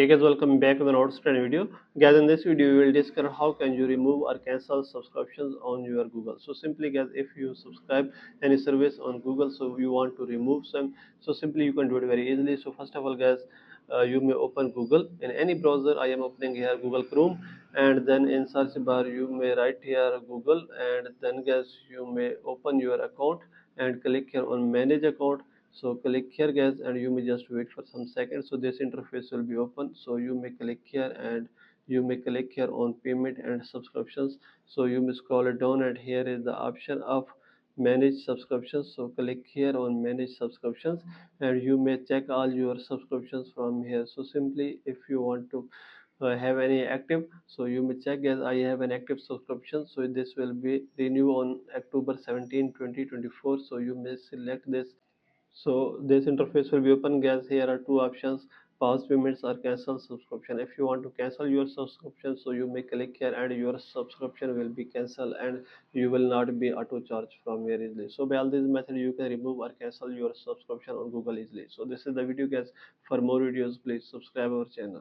Hey guys, welcome back to the outstanding video. Guys, in this video, we will discuss how can you remove or cancel subscriptions on your Google. So simply, guys, if you subscribe any service on Google, so you want to remove some, so simply you can do it very easily. So first of all, guys, you may open Google in any browser. I am opening here Google Chrome, and then in search bar you may write here Google, and then guys you may open your account and click here on Manage Account. So click here guys, and you may just wait for some seconds. So this interface will be open, so you may click here and you may click here on payment and subscriptions. So you may scroll it down, and here is the option of manage subscriptions. So click here on manage subscriptions, and you may check all your subscriptions from here. So simply, if you want to have any active, so you may check as I have an active subscription, so this will be renew on October 17 2024. So you may select this. So this interface will be open guys. Here are two options: pause payments or cancel subscription. If you want to cancel your subscription, so you may click here and your subscription will be cancelled, and you will not be auto charged from here easily. So by all these methods you can remove or cancel your subscription on Google easily. So this is the video guys. For more videos, please subscribe our channel.